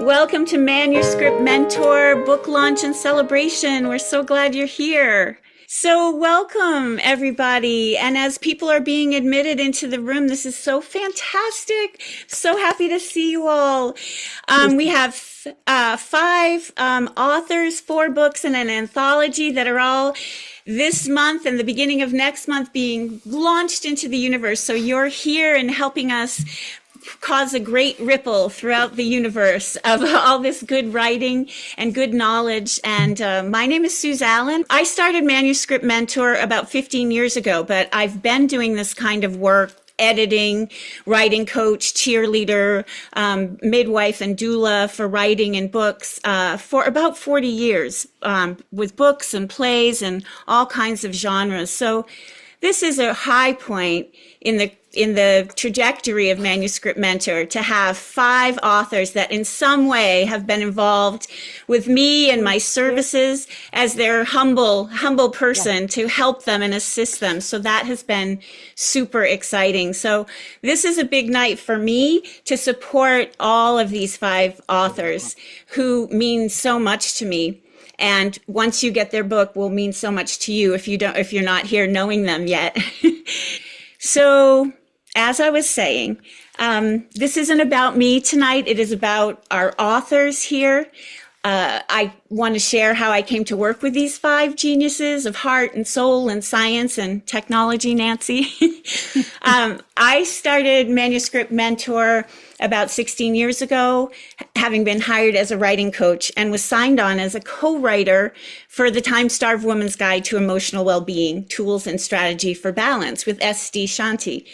Welcome to Manuscript Mentor Book Launch and Celebration. We're so glad you're here. So welcome, everybody. And as people are being admitted into the room, this is so fantastic. So happy to see you all. We have five authors, 4 books, and an anthology that are all this month and the beginning of next month being launched into the universe. So you're here and helping us cause a great ripple throughout the universe of all this good writing and good knowledge. And my name is Suze Allen. I started Manuscript Mentor about 15 years ago, but I've been doing this kind of work, editing, writing coach, cheerleader, midwife, and doula for writing and books for about 40 years with books and plays and all kinds of genres. So this is a high point in the trajectory of Manuscript Mentor to have 5 authors that in some way have been involved with me and my services as their humble person to help them and assist them. So that has been super exciting. So this is a big night for me to support all of these 5 authors who mean so much to me. And once you get their book will mean so much to you if you're not here knowing them yet. So as I was saying, this isn't about me tonight. It is about our authors here. I want to share how I came to work with these 5 geniuses of heart and soul and science and technology, Nancy. I started Manuscript Mentor about 16 years ago, having been hired as a writing coach, and was signed on as a co-writer for the Time-Starved Woman's Guide to Emotional Well-Being, Tools and Strategy for Balance with S.D. Shanti.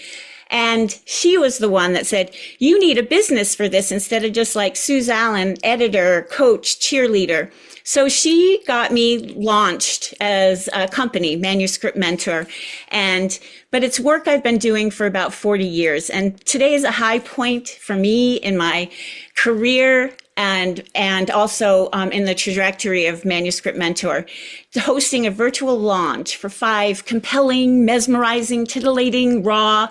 And she was the one that said, you need a business for this instead of just like Suze Allen, editor, coach, cheerleader. So she got me launched as a company, Manuscript Mentor. But it's work I've been doing for about 40 years. And today is a high point for me in my career and also in the trajectory of Manuscript Mentor, hosting a virtual launch for 5 compelling, mesmerizing, titillating, raw,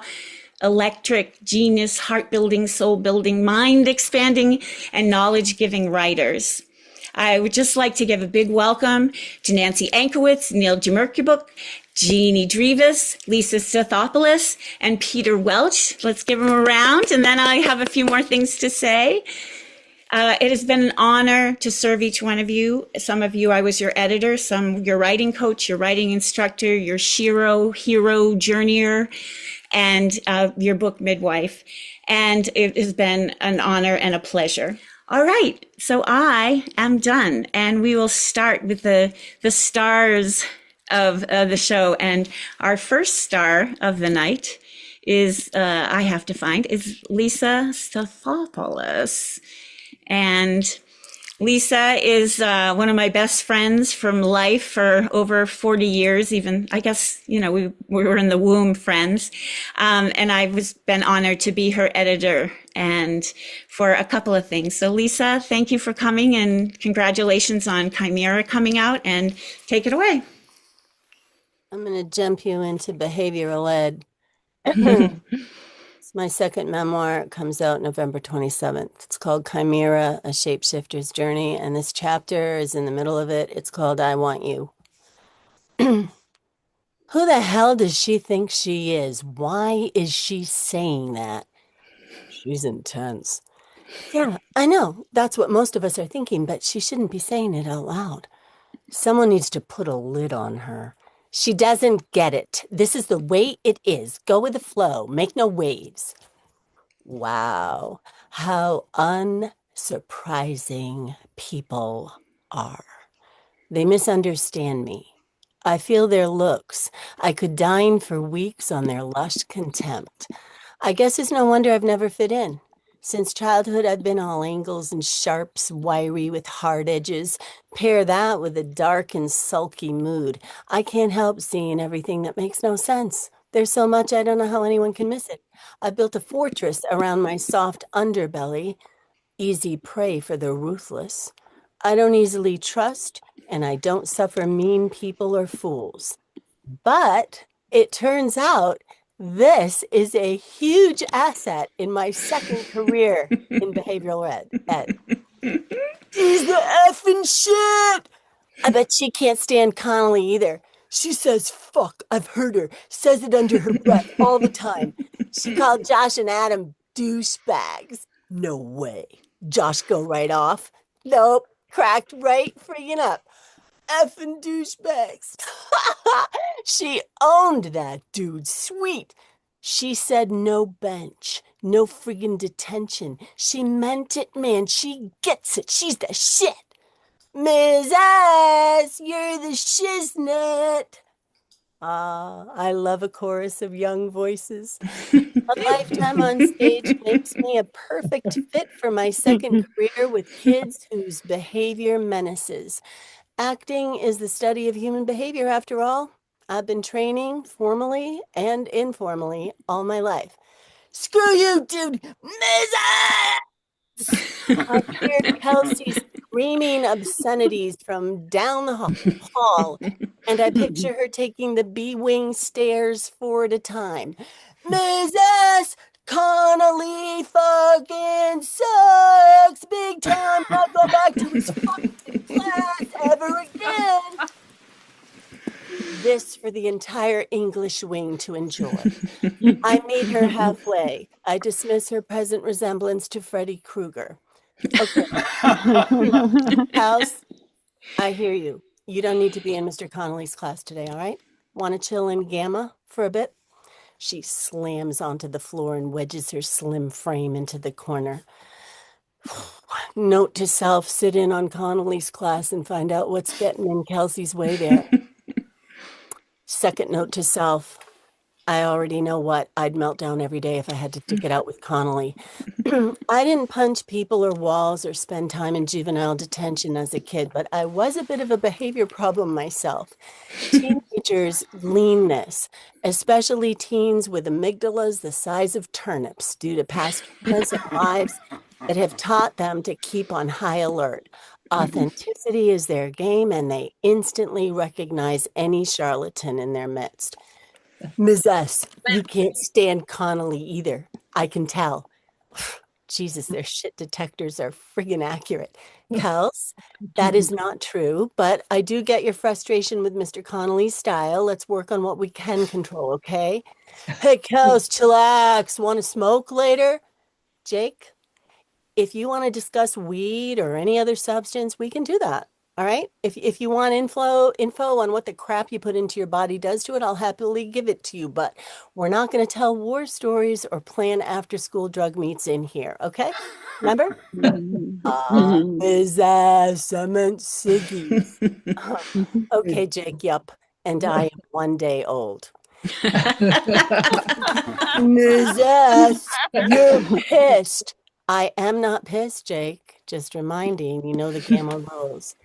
electric, genius, heart-building, soul-building, mind-expanding, and knowledge-giving writers. I would just like to give a big welcome to Nancy Ankowitz, Neil Jamerkibuk, Jeannie Drevis, Lisa Stathopoulos, and Peter Welch. Let's give them a round, and then I have a few more things to say. It has been an honor to serve each one of you. Some of you, I was your editor, some your writing coach, your writing instructor, your shiro, hero, journeyer, and your book midwife. And it has been an honor and a pleasure. All right, so I am done, and we will start with the stars of the show. And our first star of the night is, is Lisa Stathopoulos. And Lisa is one of my best friends from life for over 40 years, even, I guess, we were in the womb friends. And I've been honored to be her editor and for a couple of things. So Lisa, thank you for coming and congratulations on Chimera coming out, and take it away. I'm going to jump you into behavioral ed. It's my second memoir. It comes out November 27th. It's called Chimera, A Shapeshifter's Journey, and this chapter is in the middle of it. It's called I Want You. Who the hell does she think she is? Why is she saying that? She's intense. Yeah, I know. That's what most of us are thinking, but she shouldn't be saying it out loud. Someone needs to put a lid on her. She doesn't get it. This is the way it is. Go with the flow. Make no waves. Wow, how unsurprising people are. They misunderstand me. I feel their looks. I could dine for weeks on their lush contempt. I guess it's no wonder I've never fit in. Since childhood, I've been all angles and sharps, wiry with hard edges. Pair that with a dark and sulky mood. I can't help seeing everything that makes no sense. There's so much I don't know how anyone can miss it. I built a fortress around my soft underbelly, easy prey for the ruthless. I don't easily trust, and I don't suffer mean people or fools. But it turns out this is a huge asset in my second career in behavioral ed. She's the effing shit. I bet she can't stand Connolly either. She says fuck. I've heard her. Says it under her breath all the time. She called Josh and Adam douchebags. No way. Josh go right off. Nope. Cracked right friggin' up. Effing douchebags. She owned that dude. Sweet. She said no bench, no friggin' detention. She meant it, man. She gets it. She's the shit. Ms. S, you're the shiznit. Ah, I love a chorus of young voices. A lifetime on stage makes me a perfect fit for my second career with kids whose behavior menaces. Acting is the study of human behavior, after all. I've been training formally and informally all my life. Screw you, dude! Ms. I heard Kelsey screaming obscenities from down the hall, and I picture her taking the B-wing stairs 4 at a time. Mrs. Connolly fucking sucks big time. Not go back to his fucking class ever again. This for the entire English wing to enjoy. I meet her halfway. I dismiss her present resemblance to Freddy Krueger. Okay. House, I hear you. You don't need to be in Mr. Connolly's class today, all right? Want to chill in Gamma for a bit? She slams onto the floor and wedges her slim frame into the corner. Note to self, sit in on Connolly's class and find out what's getting in Kelsey's way there. Second note to self, I already know what. I'd melt down every day if I had to stick it out with Connolly. I didn't punch people or walls or spend time in juvenile detention as a kid, but I was a bit of a behavior problem myself. Teenagers lean this, especially teens with amygdalas the size of turnips due to past traumas and lives that have taught them to keep on high alert. Authenticity is their game, and they instantly recognize any charlatan in their midst. Ms. S, you can't stand Connolly either. I can tell. Jesus, their shit detectors are friggin' accurate. Kels, that is not true, but I do get your frustration with Mr. Connolly's style. Let's work on what we can control, okay? Hey, Kels, chillax. Want to smoke later? Jake, if you want to discuss weed or any other substance, we can do that. All right. If you want info on what the crap you put into your body does to it, I'll happily give it to you. But we're not going to tell war stories or plan after school drug meets in here. Okay. Remember? Is cement ciggies. Okay, Jake. Yup. And I am 1 day old. Ms. S, you're pissed. I am not pissed, Jake. Just reminding, you know the Gamma rules.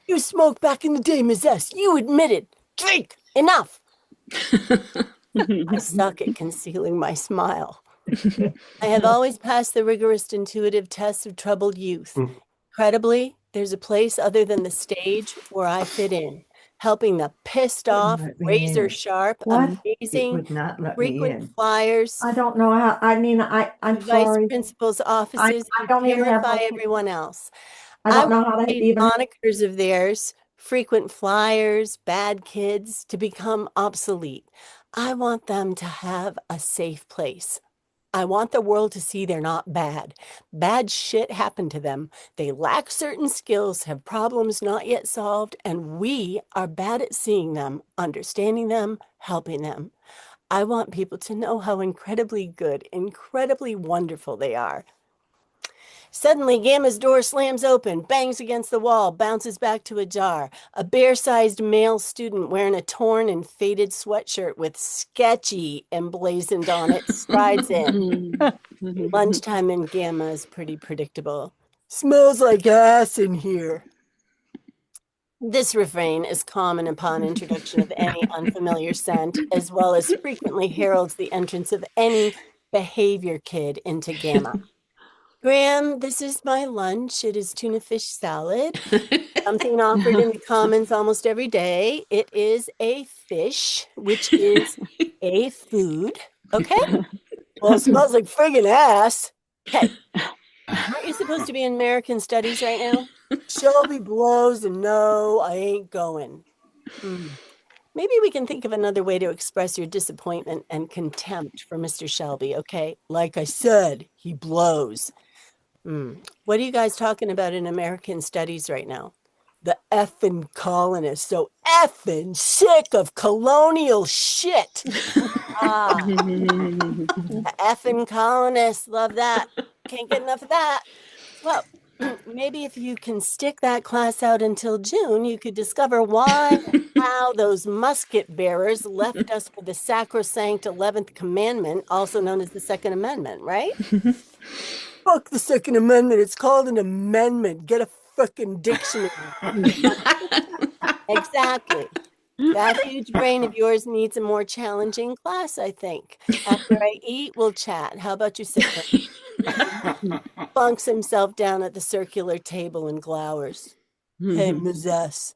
You smoked back in the day, Ms. S. You admitted. Drink. Enough. I suck at concealing my smile. I have always passed the rigorous intuitive tests of troubled youth. Incredibly, there's a place other than the stage where I fit in, helping the pissed off, razor sharp, What? It amazing, would not let me frequent in. flyers, I don't know how. I mean, I'm vice sorry. principals' I offices, I and don't even have terrify my. everyone else. I I don't want know how to these even. monikers of theirs, frequent flyers, bad kids, to become obsolete. I want them to have a safe place. I want the world to see they're not bad. Bad shit happened to them. They lack certain skills, have problems not yet solved, and we are bad at seeing them, understanding them, helping them. I want people to know how incredibly good, incredibly wonderful they are. Suddenly, Gamma's door slams open, bangs against the wall, bounces back to ajar. A bear-sized male student wearing a torn and faded sweatshirt with sketchy emblazoned on it strides in. Lunchtime in Gamma is pretty predictable. Smells like ass in here. This refrain is common upon introduction of any unfamiliar scent, as well as frequently heralds the entrance of any behavior kid into Gamma. Graham, this is my lunch. It is tuna fish salad. Something offered in the commons almost every day. It is a fish, which is a food. Okay? Well, it smells like friggin' ass. Hey, Aren't you supposed to be in American Studies right now? Shelby blows and no, I ain't going. Hmm. Maybe we can think of another way to express your disappointment and contempt for Mr. Shelby, okay? Like I said, he blows. Hmm. What are you guys talking about in American Studies right now? The effing colonists, so effing sick of colonial shit. Ah, the effing colonists, love that. Can't get enough of that. Well, maybe if you can stick that class out until June, you could discover why and how those musket bearers left us with the sacrosanct 11th commandment, also known as the Second Amendment, right? Fuck the Second Amendment. It's called an amendment. Get a fucking dictionary. Exactly. That huge brain of yours needs a more challenging class, I think. After I eat, we'll chat. How about you sit down? Bunks himself down at the circular table and glowers. Hey, Ms. S.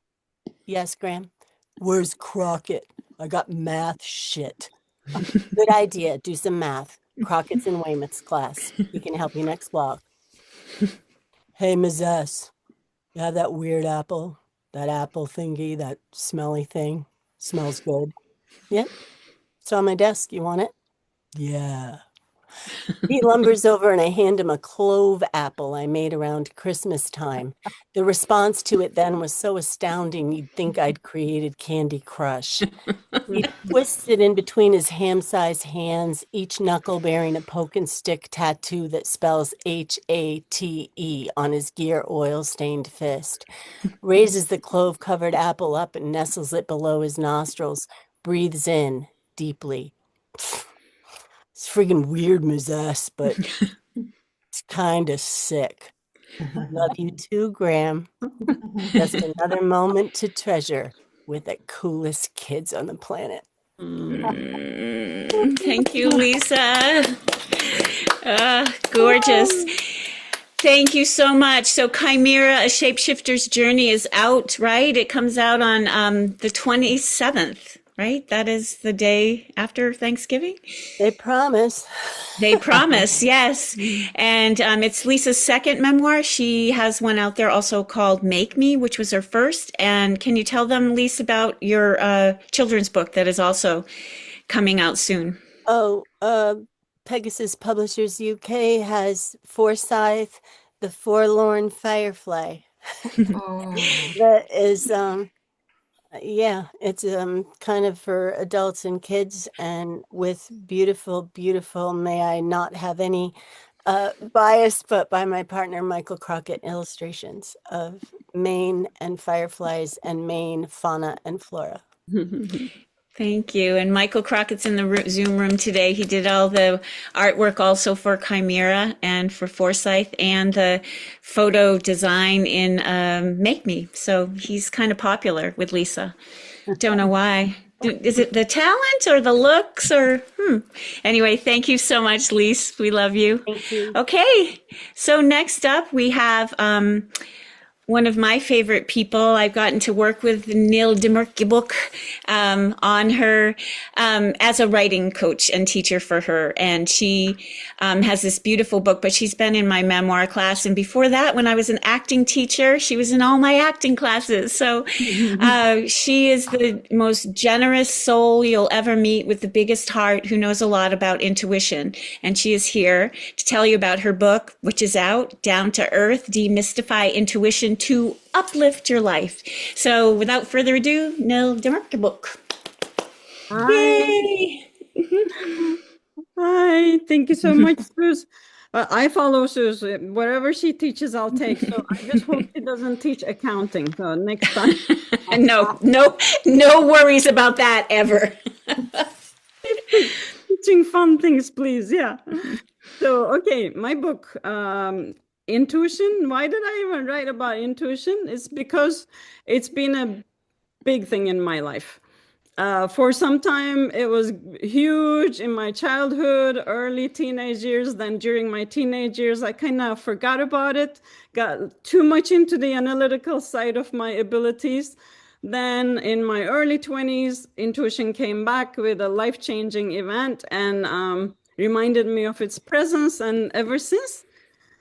Yes, Graham? Where's Crockett? I got math shit. Good idea. Do some math. Crockett's in Weymouth's class. He can help you next block. Hey, Ms. S. You have that weird apple? That apple thingy, that smelly thing? Smells good. Yep. It's on my desk. You want it? Yeah. He lumbers over and I hand him a clove apple I made around Christmas time. The response to it then was so astounding you'd think I'd created Candy Crush. He twists it in between his ham-sized hands, each knuckle bearing a poke and stick tattoo that spells H-A-T-E on his gear oil-stained fist. Raises the clove-covered apple up and nestles it below his nostrils. Breathes in deeply. It's friggin' weird, Ms. S, but it's kind of sick. Love you too, Graham. Just another moment to treasure with the coolest kids on the planet. Thank you, Lisa. Gorgeous. Thank you so much. So Chimera, A Shapeshifter's Journey is out, right? It comes out on the 27th, right? That is the day after Thanksgiving. They promise. They promise, yes. And it's Lisa's second memoir. She has one out there also called Make Me, which was her first. And can you tell them, Lisa, about your children's book that is also coming out soon? Oh, Pegasus Publishers UK has Forsyth, the Forlorn Firefly. That is, yeah, it's kind of for adults and kids and with beautiful, beautiful, may I not have any bias, but by my partner Michael Crockett illustrations of Maine and fireflies and Maine fauna and flora. Thank you. And Michael Crockett's in the Zoom room today. He did all the artwork also for Chimera and for Forsyth and the photo design in Make Me. So he's kind of popular with Lisa. Don't know why. Is it the talent or the looks or Anyway, thank you so much, Lisa. We love you. Thank you. Okay. So next up we have one of my favorite people. I've gotten to work with Neil Demirkibuk on her as a writing coach and teacher for her. And she has this beautiful book, but she's been in my memoir class. And before that, when I was an acting teacher, she was in all my acting classes. So she is the most generous soul you'll ever meet with the biggest heart who knows a lot about intuition. And she is here to tell you about her book, which is out, Down to Earth, Demystify Intuition to Uplift Your Life. So without further ado, Neil Demirkibuk. Hi. Yay! Hi. Thank you so much, Suze. I follow Suze. Whatever she teaches, I'll take. So I just hope she doesn't teach accounting. So next time. No worries about that ever. Teaching fun things, please. Yeah. So, okay, my book, Intuition. Why did I even write about intuition? It's because it's been a big thing in my life. For some time, it was huge in my childhood, early teenage years. Then during my teenage years, I kind of forgot about it, got too much into the analytical side of my abilities. Then in my early 20s, intuition came back with a life-changing event and reminded me of its presence. And ever since,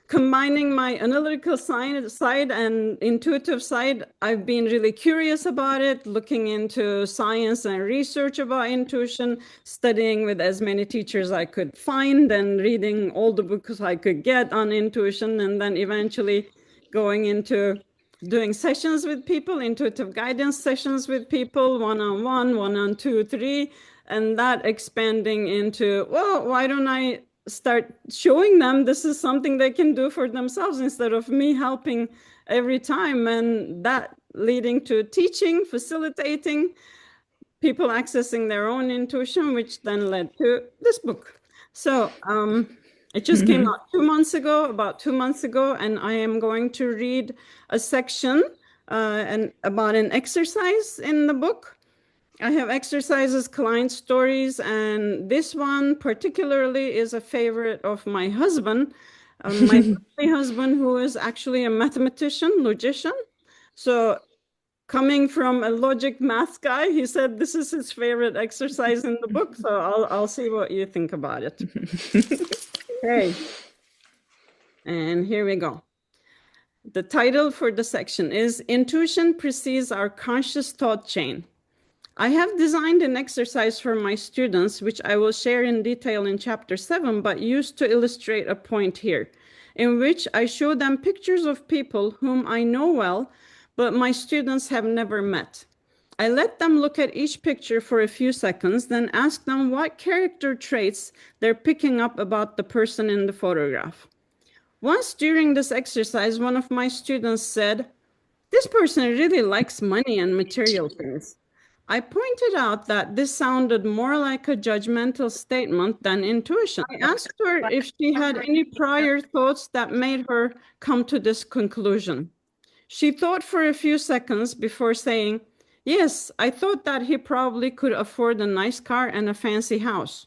combining my analytical side and intuitive side, I've been really curious about it, looking into science and research about intuition, studying with as many teachers I could find, and reading all the books I could get on intuition, and then eventually going into doing sessions with people, intuitive guidance sessions with people, one-on-one, one-on-two, three, and that expanding into, well, why don't I start showing them this is something they can do for themselves instead of me helping every time, and that leading to teaching, facilitating, people accessing their own intuition, which then led to this book. So it just came out about 2 months ago, and I am going to read a section about an exercise in the book. I have exercises, client stories, and this one particularly is a favorite of my husband, my husband, who is actually a mathematician, logician. So coming from a logic math guy, he said this is his favorite exercise in the book. So I'll see what you think about it. Okay. And here we go. The title for the section is Intuition Precedes Our Conscious Thought Chain. I have designed an exercise for my students, which I will share in detail in chapter 7, but used to illustrate a point here, in which I show them pictures of people whom I know well, but my students have never met. I let them look at each picture for a few seconds, then ask them what character traits they're picking up about the person in the photograph. Once during this exercise, one of my students said, "This person really likes money and material things." I pointed out that this sounded more like a judgmental statement than intuition. I asked her if she had any prior thoughts that made her come to this conclusion. She thought for a few seconds before saying, "Yes, I thought that he probably could afford a nice car and a fancy house."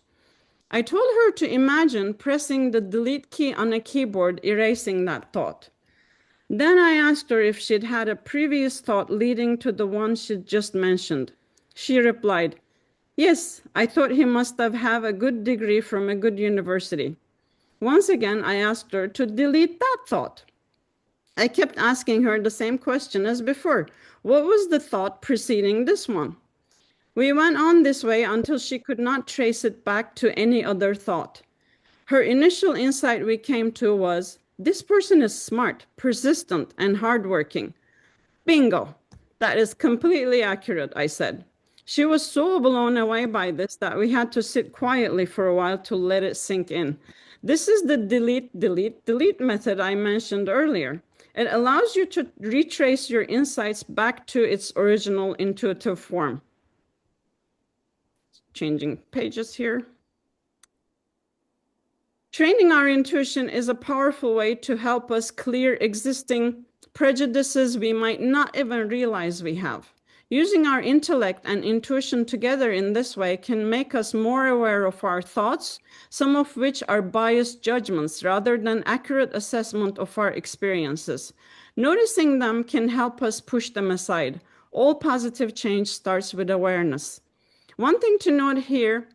I told her to imagine pressing the delete key on a keyboard, erasing that thought. Then I asked her if she'd had a previous thought leading to the one she'd just mentioned. She replied, "Yes, I thought he must have a good degree from a good university." Once again, I asked her to delete that thought. I kept asking her the same question as before. What was the thought preceding this one? We went on this way until she could not trace it back to any other thought. Her initial insight we came to was, this person is smart, persistent, and hardworking. Bingo! That is completely accurate, I said. She was so blown away by this that we had to sit quietly for a while to let it sink in. This is the delete method I mentioned earlier. It allows you to retrace your insights back to its original intuitive form. Changing pages here. Training our intuition is a powerful way to help us clear existing prejudices we might not even realize we have. Using our intellect and intuition together in this way can make us more aware of our thoughts, some of which are biased judgments rather than accurate assessment of our experiences. Noticing them can help us push them aside. All positive change starts with awareness. One thing to note here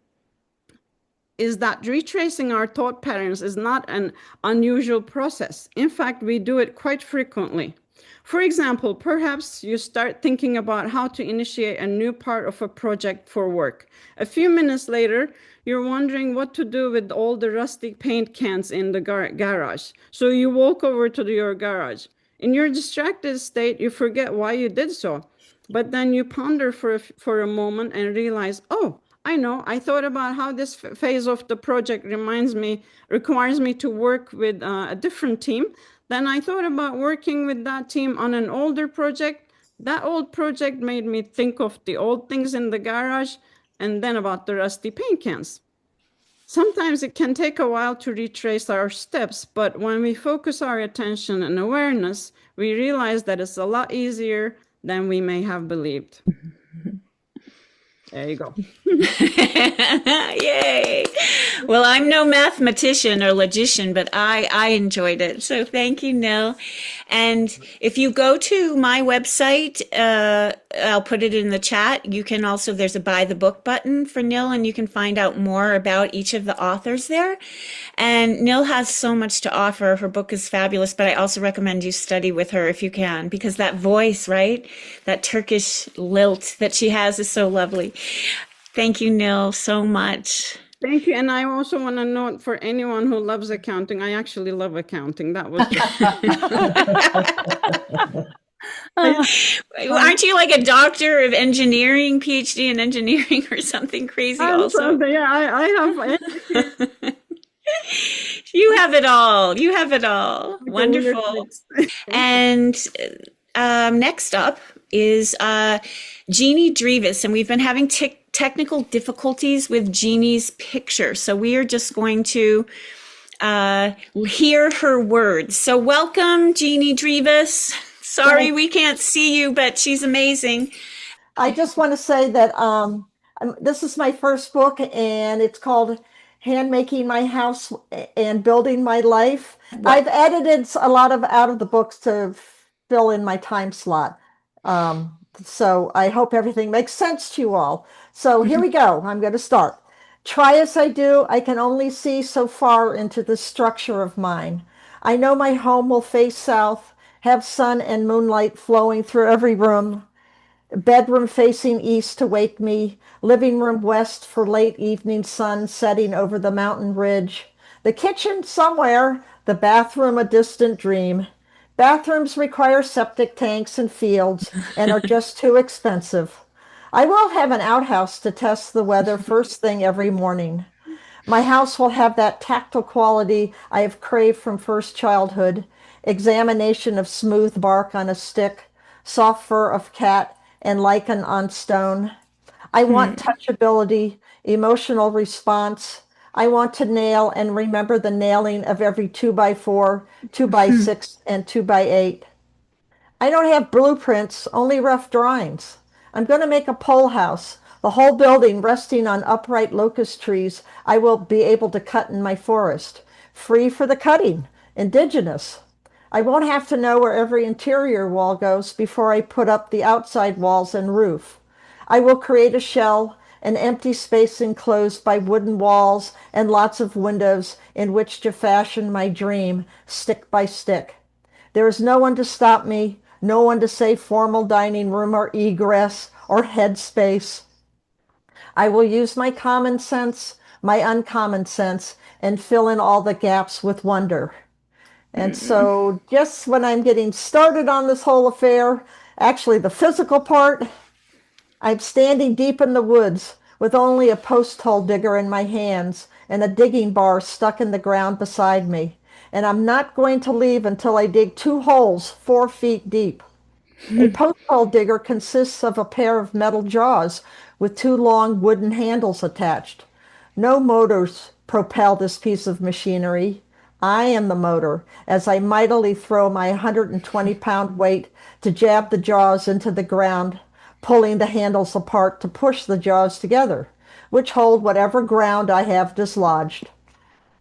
is that retracing our thought patterns is not an unusual process. In fact, we do it quite frequently. For example, perhaps you start thinking about how to initiate a new part of a project for work. A few minutes later, you're wondering what to do with all the rusty paint cans in the garage. So you walk over to your garage. In your distracted state, you forget why you did so. But then you ponder for a moment and realize, oh, I know, I thought about how this phase of the project requires me to work with a different team. Then I thought about working with that team on an older project. That old project made me think of the old things in the garage and then about the rusty paint cans. Sometimes it can take a while to retrace our steps, but when we focus our attention and awareness, we realize that it's a lot easier than we may have believed. There you go. Yay. Well, I'm no mathematician or logician, but I enjoyed it. So thank you, Nil. And if you go to my website, I'll put it in the chat. You can also, there's a buy the book button for Nil, and you can find out more about each of the authors there. And Nil has so much to offer. Her book is fabulous, but I also recommend you study with her if you can, because that voice, right? That Turkish lilt that she has is so lovely. Thank you, Nil, so much. Thank you. And I also want to note for anyone who loves accounting, I actually love accounting. That was just. Aren't you like a doctor of engineering, PhD in engineering or something crazy also? Yeah, I have. You have it all. You have it all. Wonderful. And next up is Jeannie Drevis, and we've been having technical difficulties with Jeannie's picture, so we are just going to hear her words. So welcome, Jeannie Drevis. Sorry we can't see you, but she's amazing. I just want to say that this is my first book, and it's called Hand Making My House and Building My Life. I've edited a lot out of the books to fill in my time slot. So I hope everything makes sense to you all. So here we go. I'm going to start. Try as I do, I can only see so far into the structure of mine. I know my home will face south, have sun and moonlight flowing through every room. Bedroom facing east to wake me, living room west for late evening sun setting over the mountain ridge. The kitchen somewhere, the bathroom a distant dream. Bathrooms require septic tanks and fields and are just too expensive. I will have an outhouse to test the weather first thing every morning. My house will have that tactile quality I have craved from first childhood, examination of smooth bark on a stick, soft fur of cat, and lichen on stone. I want touchability, emotional response. I want to nail and remember the nailing of every 2x4, 2x6, and 2x8. I don't have blueprints, only rough drawings. I'm going to make a pole house, the whole building resting on upright locust trees I will be able to cut in my forest. Free for the cutting, indigenous. I won't have to know where every interior wall goes before I put up the outside walls and roof. I will create a shell, an empty space enclosed by wooden walls and lots of windows in which to fashion my dream, stick by stick. There is no one to stop me, no one to say formal dining room or egress or headspace. I will use my common sense, my uncommon sense, and fill in all the gaps with wonder. And so just when I'm getting started on this whole affair, actually the physical part, I'm standing deep in the woods with only a post hole digger in my hands and a digging bar stuck in the ground beside me. And I'm not going to leave until I dig 2 holes 4 feet deep. A post hole digger consists of a pair of metal jaws with 2 long wooden handles attached. No motors propel this piece of machinery. I am the motor as I mightily throw my 120-pound weight to jab the jaws into the ground, pulling the handles apart to push the jaws together, which hold whatever ground I have dislodged.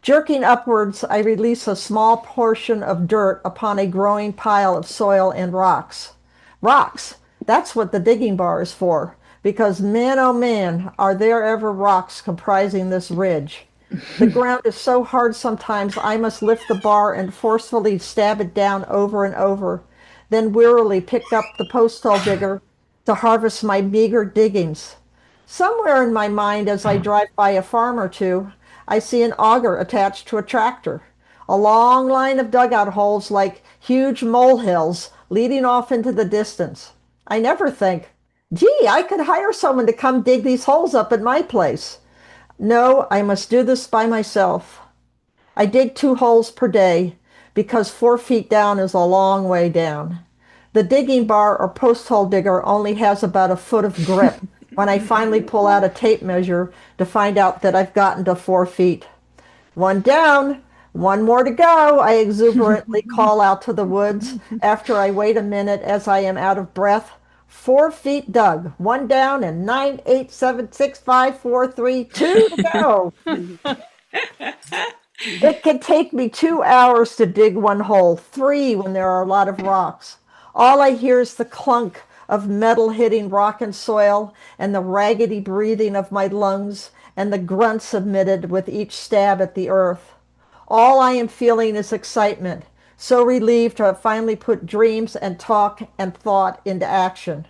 Jerking upwards, I release a small portion of dirt upon a growing pile of soil and rocks. Rocks, that's what the digging bar is for, because man, oh man, are there ever rocks comprising this ridge. The ground is so hard sometimes I must lift the bar and forcefully stab it down over and over, then wearily pick up the posthole digger to harvest my meager diggings. Somewhere in my mind as I drive by a farm or two, I see an auger attached to a tractor, a long line of dugout holes like huge molehills leading off into the distance. I never think, gee, I could hire someone to come dig these holes up at my place. No, I must do this by myself. I dig 2 holes per day because 4 feet down is a long way down. The digging bar or post hole digger only has about a foot of grip when I finally pull out a tape measure to find out that I've gotten to 4 feet. 1 down, 1 more to go, I exuberantly call out to the woods after I wait a minute as I am out of breath, 4 feet dug, one down, and 9, 8, 7, 6, 5, 4, 3, 2 to go. It can take me 2 hours to dig one hole, three when there are a lot of rocks. All I hear is the clunk of metal hitting rock and soil, and the raggedy breathing of my lungs, and the grunts emitted with each stab at the earth. All I am feeling is excitement, so relieved to have finally put dreams and talk and thought into action.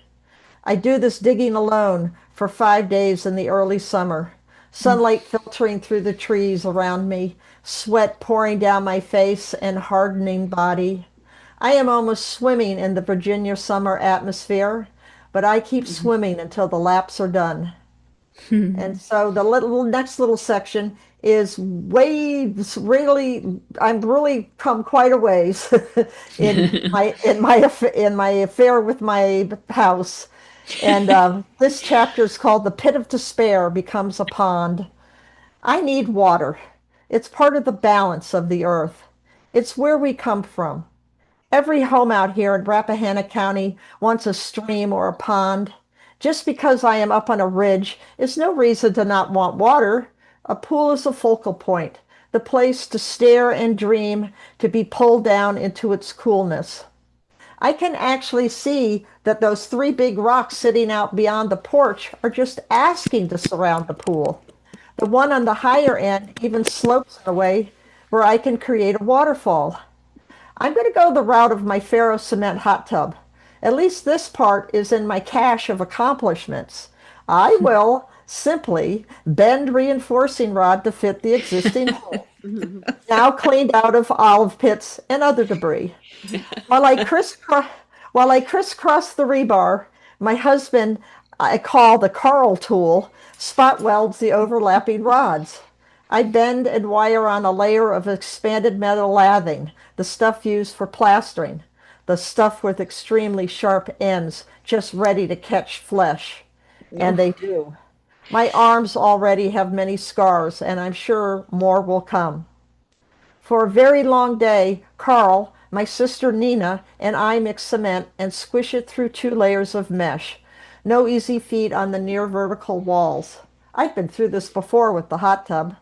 I do this digging alone for 5 days in the early summer, sunlight filtering through the trees around me, sweat pouring down my face and hardening body. I am almost swimming in the Virginia summer atmosphere, but I keep swimming until the laps are done. And so the next little section is waves. Really, I'm really come quite a ways in my affair with my house. And this chapter is called "The Pit of Despair Becomes a Pond." I need water. It's part of the balance of the earth. It's where we come from. Every home out here in Rappahannock County wants a stream or a pond. Just because I am up on a ridge is no reason to not want water. A pool is a focal point, the place to stare and dream, to be pulled down into its coolness. I can actually see that those three big rocks sitting out beyond the porch are just asking to surround the pool. The one on the higher end even slopes in a way where I can create a waterfall. I'm going to go the route of my ferro cement hot tub. At least this part is in my cache of accomplishments. I will simply bend reinforcing rod to fit the existing hole, now cleaned out of olive pits and other debris. While I crisscross, the rebar, my husband, I call the Carl tool, spot welds the overlapping rods. I bend and wire on a layer of expanded metal lathing, the stuff used for plastering, the stuff with extremely sharp ends just ready to catch flesh. And they do. My arms already have many scars, and I'm sure more will come. For a very long day, Carl, my sister Nina, and I mix cement and squish it through 2 layers of mesh. No easy feat on the near vertical walls. I've been through this before with the hot tub.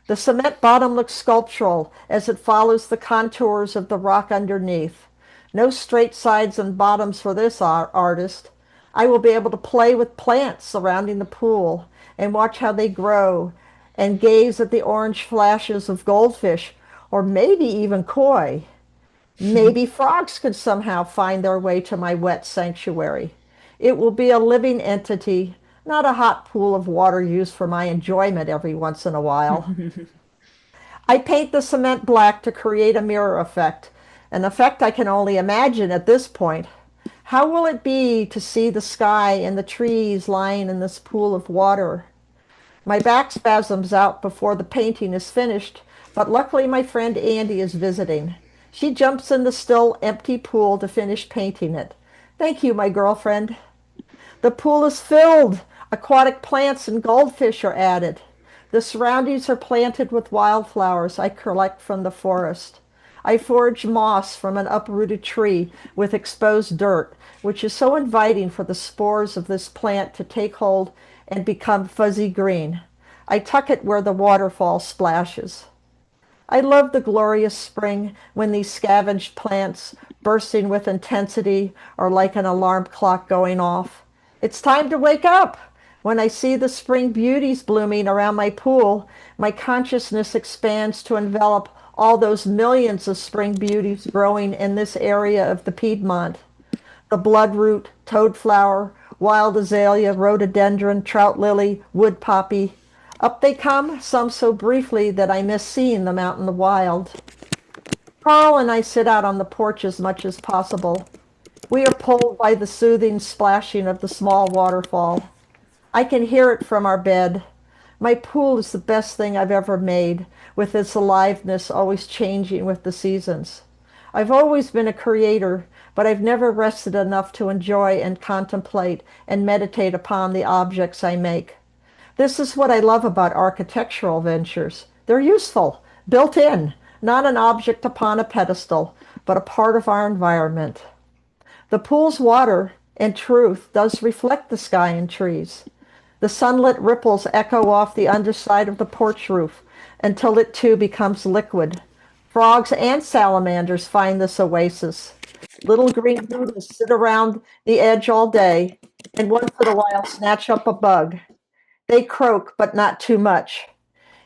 The cement bottom looks sculptural as it follows the contours of the rock underneath. No straight sides and bottoms for this artist. I will be able to play with plants surrounding the pool and watch how they grow and gaze at the orange flashes of goldfish or maybe even koi. Maybe frogs could somehow find their way to my wet sanctuary. It will be a living entity, not a hot pool of water used for my enjoyment every once in a while. I paint the cement black to create a mirror effect, an effect I can only imagine at this point. How will it be to see the sky and the trees lying in this pool of water? My back spasms out before the painting is finished, but luckily my friend Andy is visiting. She jumps in the still empty pool to finish painting it. Thank you, my girlfriend. The pool is filled. Aquatic plants and goldfish are added. The surroundings are planted with wildflowers I collect from the forest. I forage moss from an uprooted tree with exposed dirt, which is so inviting for the spores of this plant to take hold and become fuzzy green. I tuck it where the waterfall splashes. I love the glorious spring when these scavenged plants, bursting with intensity, are like an alarm clock going off. It's time to wake up. When I see the spring beauties blooming around my pool, my consciousness expands to envelop all those millions of spring beauties growing in this area of the Piedmont. The bloodroot, toadflower, wild azalea, rhododendron, trout lily, wood poppy. Up they come, some so briefly that I miss seeing them out in the wild. Carl and I sit out on the porch as much as possible. We are pulled by the soothing splashing of the small waterfall. I can hear it from our bed. My pool is the best thing I've ever made, with its aliveness always changing with the seasons. I've always been a creator, but I've never rested enough to enjoy and contemplate and meditate upon the objects I make. This is what I love about architectural ventures. They're useful, built in, not an object upon a pedestal, but a part of our environment. The pool's water and truth does reflect the sky and trees. The sunlit ripples echo off the underside of the porch roof until it too becomes liquid. Frogs and salamanders find this oasis. Little green Buddhas sit around the edge all day and once in a while snatch up a bug. They croak, but not too much.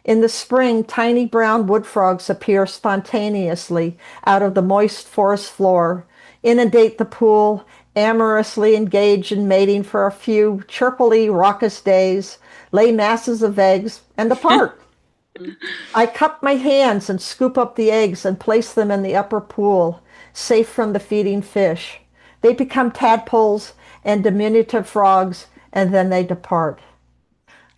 In the spring, tiny brown wood frogs appear spontaneously out of the moist forest floor, inundate the pool, amorously engage in mating for a few chirpily raucous days, lay masses of eggs, and depart. I cup my hands and scoop up the eggs and place them in the upper pool, safe from the feeding fish. They become tadpoles and diminutive frogs, and then they depart.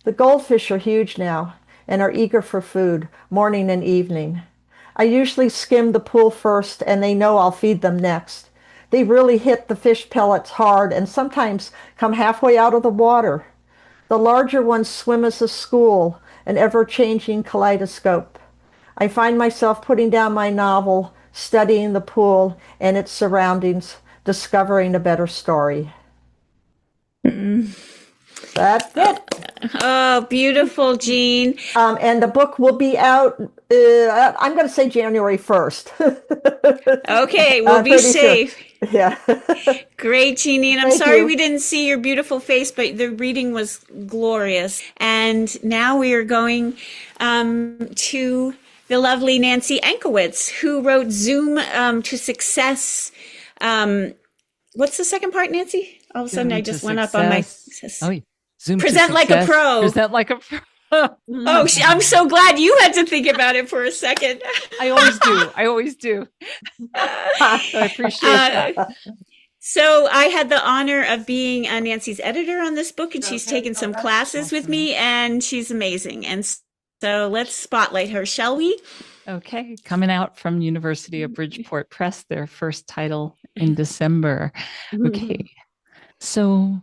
The goldfish are huge now and are eager for food, morning and evening. I usually skim the pool first, and they know I'll feed them next. They really hit the fish pellets hard and sometimes come halfway out of the water. The larger ones swim as a school, an ever-changing kaleidoscope. I find myself putting down my novel, studying the pool and its surroundings, discovering a better story. That's it. Oh, beautiful, Jean. And the book will be out, I'm going to say January 1st. Okay, we'll be safe. Sure. Yeah. Great, Jeannie. And I'm Thank sorry you. we didn't see your beautiful face, but the reading was glorious. And now we are going to the lovely Nancy Ankowitz, who wrote Zoom to Success. What's the second part, Nancy? All of a sudden, I just went up on my... Oh, yeah. Zoom Present to like a success. pro. Present like a pro. Oh, I'm so glad you had to think about it for a second. I always do. I always do. I appreciate that. So I had the honor of being Nancy's editor on this book, and she's taken some classes with me, and she's amazing. And so let's spotlight her, shall we? Okay, coming out from University of Bridgeport Press, their first title in December. Okay, so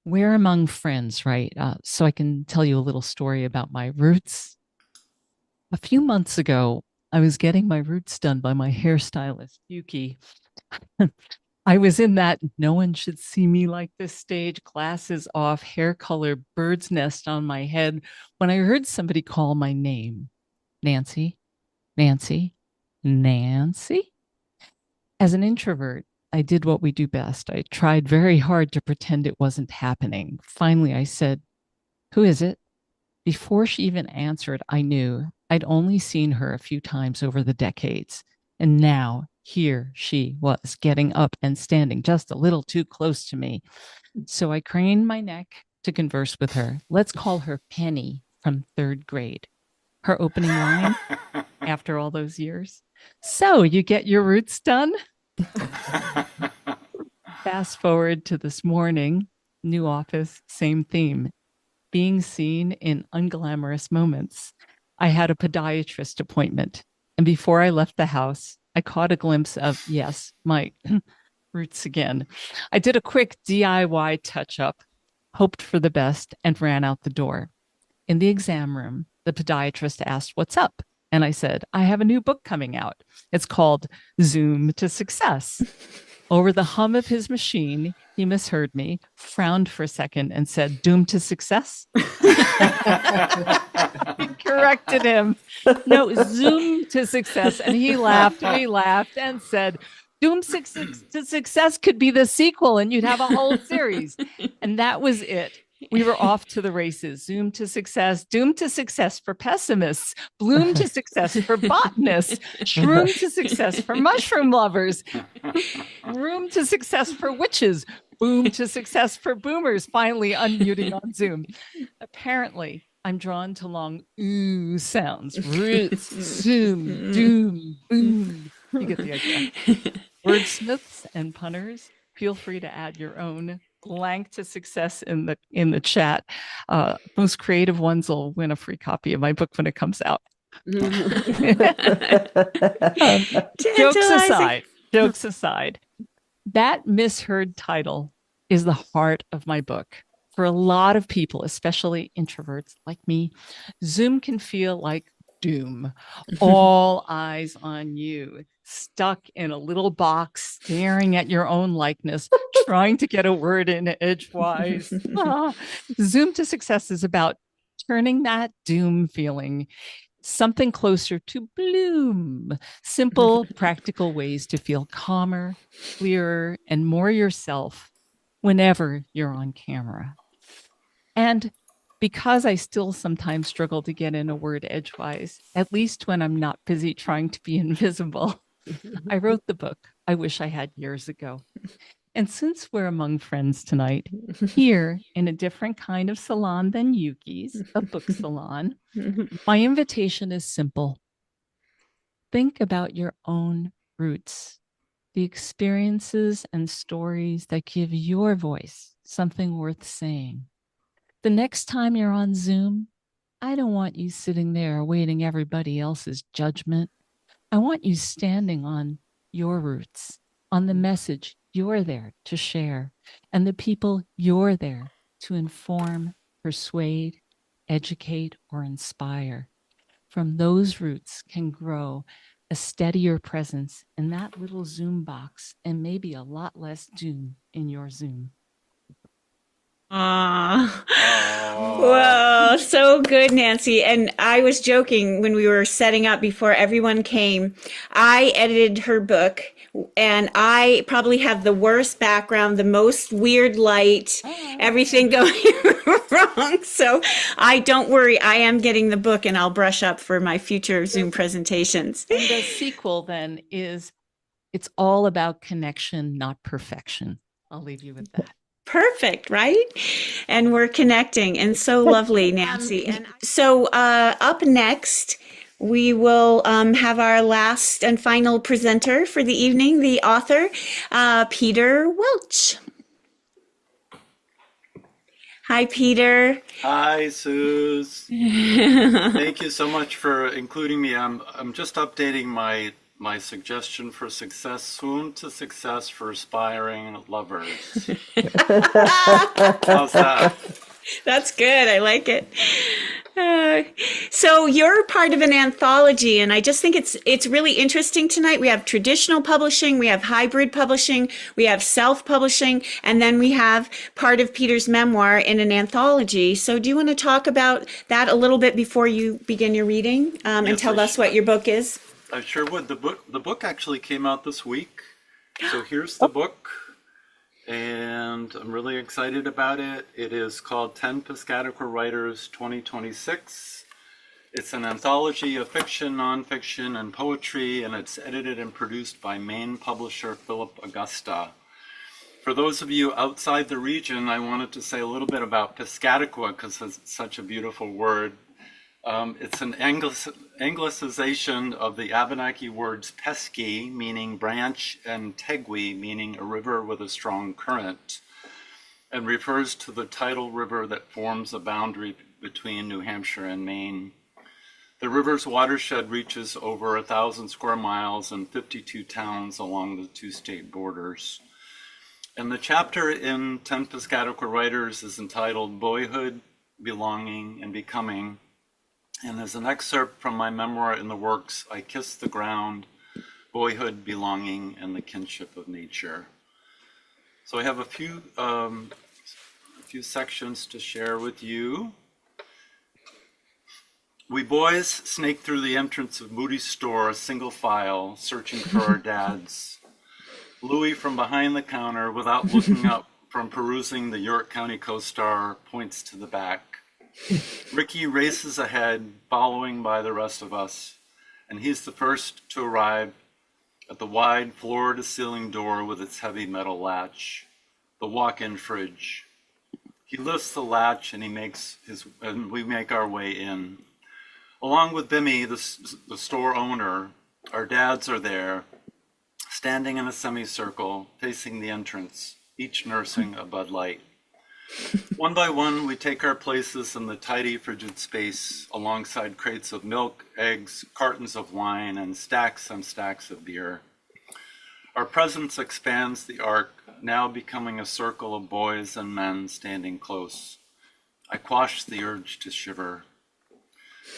we're among friends, right? So I can tell you a little story about my roots. A few months ago, I was getting my roots done by my hairstylist, Yuki. I was in that no one should see me like this stage, glasses off, hair color, bird's nest on my head, when I heard somebody call my name. Nancy, Nancy, Nancy. As an introvert, I did what we do best. I tried very hard to pretend it wasn't happening. Finally, I said, "Who is it?" Before she even answered, I knew I'd only seen her a few times over the decades. And now here she was, getting up and standing just a little too close to me. So I craned my neck to converse with her. Let's call her Penny from 3rd grade. Her opening line after all those years. "So you get your roots done?" Fast forward to this morning, new office, same theme. Being seen in unglamorous moments. I had a podiatrist appointment, and before I left the house, I caught a glimpse of, yes, my roots again. I did a quick DIY touch-up, hoped for the best, and ran out the door. In the exam room, the podiatrist asked, "What's up?" And I said, "I have a new book coming out. It's called Zoom to Success." Over the hum of his machine, he misheard me, frowned for a second, and said, "Doomed to success?" He corrected him. "No, Zoom to Success." And he laughed, we laughed, and said, "Doomed to Success could be the sequel, and you'd have a whole series." And that was it. We were off to the races. Zoom to success, doomed to success for pessimists, bloom to success for botanists, shroom to success for mushroom lovers, room to success for witches, boom to success for boomers, finally unmuting on Zoom. Apparently, I'm drawn to long ooh sounds. Roots, Zoom, doom, boom. You get the idea. Wordsmiths and punters, feel free to add your own blank to success in the chat. Most creative ones will win a free copy of my book when it comes out. Jokes aside, that misheard title is the heart of my book. For a lot of people, especially introverts like me, Zoom can feel like doom. All eyes on you, stuck in a little box, staring at your own likeness, trying to get a word in edgewise. Zoom to Success is about turning that doom feeling something closer to bloom. Simple, practical ways to feel calmer, clearer, and more yourself whenever you're on camera. And because I still sometimes struggle to get in a word edgewise, at least when I'm not busy trying to be invisible, I wrote the book I wish I had years ago. And since we're among friends tonight, here in a different kind of salon than Yuki's, a book salon, my invitation is simple. Think about your own roots, the experiences and stories that give your voice something worth saying. The next time you're on Zoom, I don't want you sitting there awaiting everybody else's judgment. I want you standing on your roots, on the message you're there to share, and the people you're there to inform, persuade, educate, or inspire. From those roots can grow a steadier presence in that little Zoom box and maybe a lot less doom in your Zoom. Well, so good, Nancy. And I was joking when we were setting up before everyone came. I edited her book, and I probably have the worst background, the most weird light, everything going wrong. So don't worry, I am getting the book, and I'll brush up for my future Zoom presentations. And the sequel then is it's all about connection, not perfection. I'll leave you with that. Perfect, right? And we're connecting, and so lovely, Nancy. And so up next, we will have our last and final presenter for the evening, the author, Peter Welch. Hi, Peter. Hi, Suze. Thank you so much for including me. I'm just updating my suggestion for success, Zoom to Success for aspiring lovers. How's that? That's good. I like it. So you're part of an anthology, and I just think it's really interesting tonight. We have traditional publishing, we have hybrid publishing, we have self-publishing, and then we have part of Peter's memoir in an anthology. So do you want to talk about that a little bit before you begin your reading, and Yes, tell us what your book is? I sure would. The book actually came out this week. So here's the book, and I'm really excited about it. It is called 10 Piscataqua Writers 2026. It's an anthology of fiction, nonfiction, and poetry, and it's edited and produced by Maine publisher Philip Augusta. For those of you outside the region, I wanted to say a little bit about Piscataqua because it's such a beautiful word. It's an anglicization of the Abenaki words pesky, meaning branch, and tegui, meaning a river with a strong current, and refers to the tidal river that forms a boundary between New Hampshire and Maine. The river's watershed reaches over 1,000 square miles and 52 towns along the two state borders. And the chapter in 10 Piscataqua Writers is entitled Boyhood, Belonging, and Becoming, and as an excerpt from my memoir in the works, I Kiss the Ground, Boyhood, Belonging, and the Kinship of Nature. So I have a few sections to share with you. We boys snaked through the entrance of Moody's store, single file, searching for our dads. Louis, from behind the counter, without looking up from perusing the York County Co-Star, points to the back. Ricky races ahead, following by the rest of us, and he's the first to arrive at the wide floor-to-ceiling door with its heavy metal latch, the walk-in fridge. He lifts the latch, and we make our way in. Along with Bimmy, the store owner, our dads are there, standing in a semicircle, facing the entrance, each nursing a Bud Light. One by one, we take our places in the tidy, frigid space alongside crates of milk, eggs, cartons of wine, and stacks of beer. Our presence expands the arc, now becoming a circle of boys and men standing close. I quash the urge to shiver.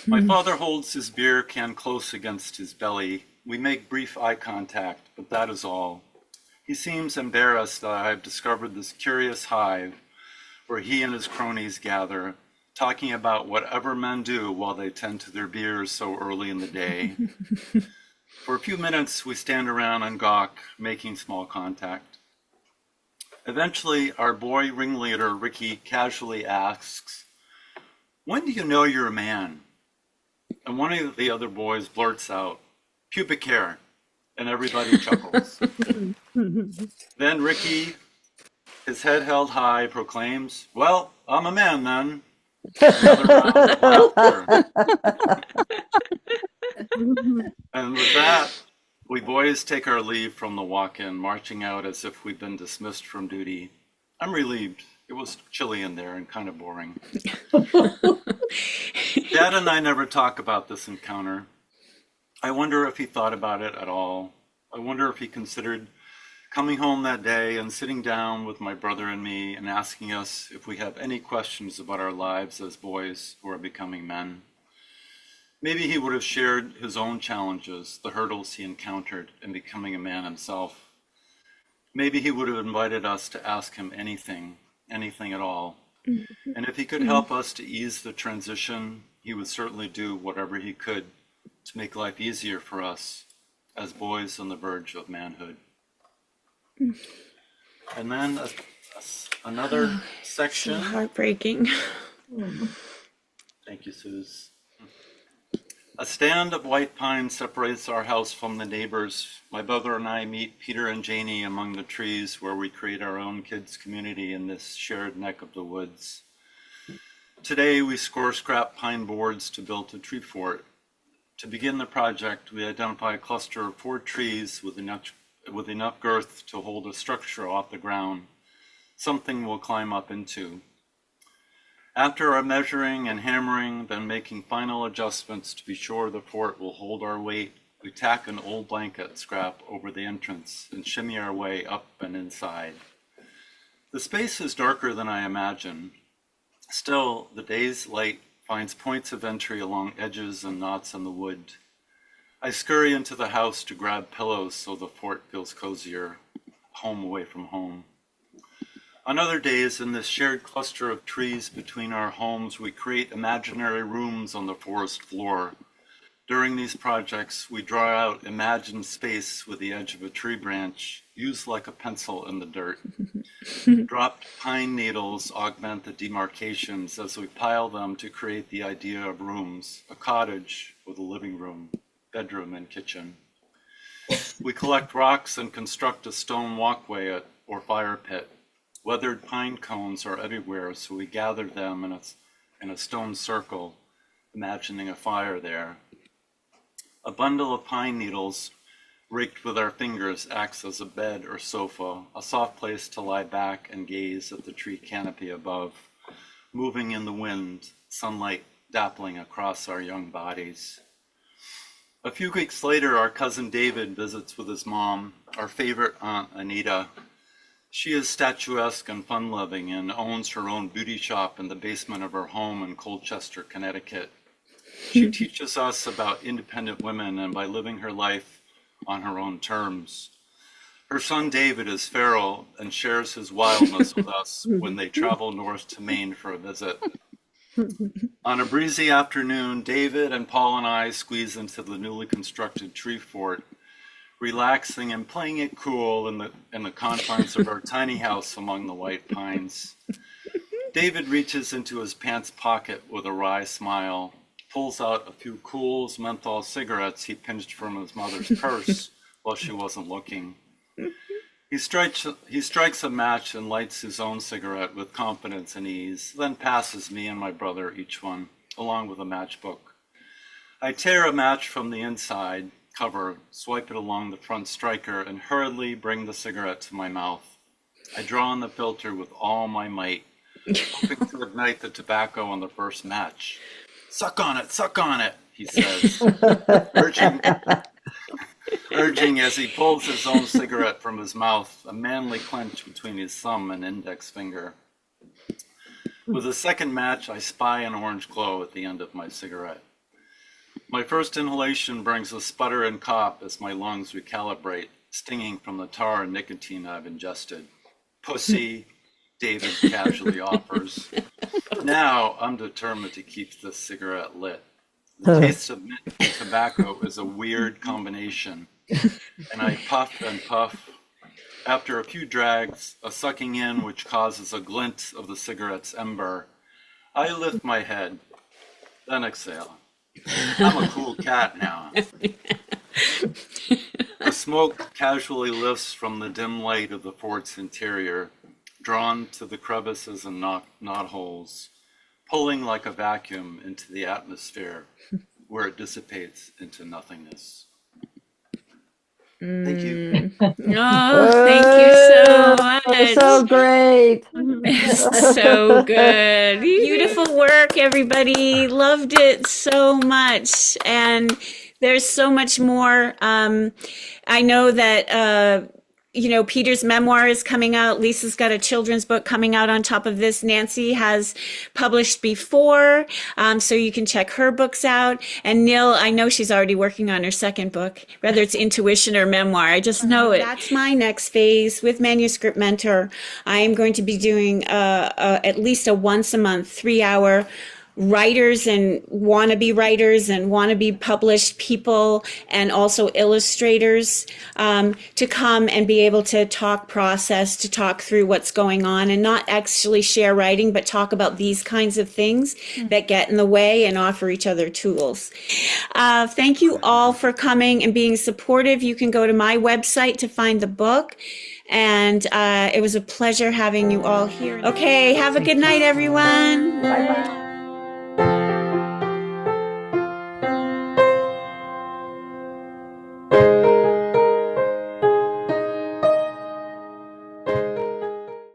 My father holds his beer can close against his belly. We make brief eye contact, but that is all. He seems embarrassed that I have discovered this curious hive where he and his cronies gather, talking about whatever men do while they tend to their beers so early in the day. For a few minutes, we stand around and gawk, making small contact. Eventually, our boy ringleader, Ricky, casually asks, "When do you know you're a man?" And one of the other boys blurts out, "Pubic hair," and everybody chuckles. Then Ricky, his head held high, proclaims, "Well, I'm a man then." Another round of laughter. And with that, we boys take our leave from the walk-in, marching out as if we'd been dismissed from duty. I'm relieved. It was chilly in there and kind of boring. Dad and I never talk about this encounter. I wonder if he thought about it at all. I wonder if he considered coming home that day and sitting down with my brother and me and asking us if we have any questions about our lives as boys who are becoming men. Maybe he would have shared his own challenges, the hurdles he encountered in becoming a man himself. Maybe he would have invited us to ask him anything at all. And if he could help us to ease the transition, he would certainly do whatever he could to make life easier for us as boys on the verge of manhood. And then another section. So heartbreaking. Thank you, Suze. A stand of white pine separates our house from the neighbors. My brother and I meet Peter and Janie among the trees where we create our own kids' community in this shared neck of the woods. Today, we score scrap pine boards to build a tree fort. To begin the project, we identify a cluster of 4 trees with enough girth to hold a structure off the ground, something we'll climb up into. After our measuring and hammering, then making final adjustments to be sure the fort will hold our weight, we tack an old blanket scrap over the entrance and shimmy our way up and inside. The space is darker than I imagined. Still, the day's light finds points of entry along edges and knots in the wood. I scurry into the house to grab pillows so the fort feels cozier, home away from home. On other days, in this shared cluster of trees between our homes, we create imaginary rooms on the forest floor. During these projects, we draw out imagined space with the edge of a tree branch, used like a pencil in the dirt. Dropped pine needles augment the demarcations as we pile them to create the idea of rooms, a cottage with a living room, bedroom, and kitchen. We collect rocks and construct a stone walkway or fire pit. Weathered pine cones are everywhere, so we gather them in a stone circle, imagining a fire there. A bundle of pine needles raked with our fingers acts as a bed or sofa, a soft place to lie back and gaze at the tree canopy above, moving in the wind, sunlight dappling across our young bodies. A few weeks later, our cousin David visits with his mom, our favorite aunt Anita. She is statuesque and fun-loving and owns her own beauty shop in the basement of her home in Colchester, Connecticut. She teaches us about independent women and by living her life on her own terms. Her son David is feral and shares his wildness with us when they travel north to Maine for a visit. On a breezy afternoon, David and Paul and I squeeze into the newly constructed tree fort, relaxing and playing it cool in the confines of our tiny house among the white pines. David reaches into his pants pocket with a wry smile, pulls out a few Cools menthol cigarettes he pinched from his mother's purse while she wasn't looking. He strikes a match and lights his own cigarette with confidence and ease, then passes me and my brother each one, along with a matchbook. I tear a match from the inside cover, swipe it along the front striker, and hurriedly bring the cigarette to my mouth. I draw on the filter with all my might, hoping to ignite the tobacco on the first match. Suck on it, he says, urging as he pulls his own cigarette from his mouth, a manly clench between his thumb and index finger. With the second match, I spy an orange glow at the end of my cigarette. My first inhalation brings a sputter and cough as my lungs recalibrate, stinging from the tar and nicotine I've ingested. Pussy, David casually offers. Now I'm determined to keep this cigarette lit. The taste of mint and tobacco is a weird combination, and I puff and puff. After a few drags, a sucking in which causes a glint of the cigarette's ember, I lift my head, then exhale. I'm a cool cat now. The smoke casually lifts from the dim light of the fort's interior, drawn to the crevices and knotholes, pulling like a vacuum into the atmosphere, where it dissipates into nothingness. Thank you. Oh, thank you so much. So great. It's so good. Beautiful work, everybody. Loved it so much. And there's so much more. I know that, Peter's memoir is coming out. Lisa's got a children's book coming out on top of this. Nancy has published before, so you can check her books out. And Nil, I know she's already working on her second book, whether it's intuition or memoir. I just know it. That's my next phase with Manuscript Mentor. I am going to be doing at least a once a month 3-hour writers and wannabe published people and illustrate illustrators to come and be able to talk process, to talk through what's going on and not actually share writing, but talk about these kinds of things that get in the way and offer each other tools. Thank you all for coming and being supportive. You can go to my website to find the book. And it was a pleasure having you all here. Okay, have a good night, everyone. Bye.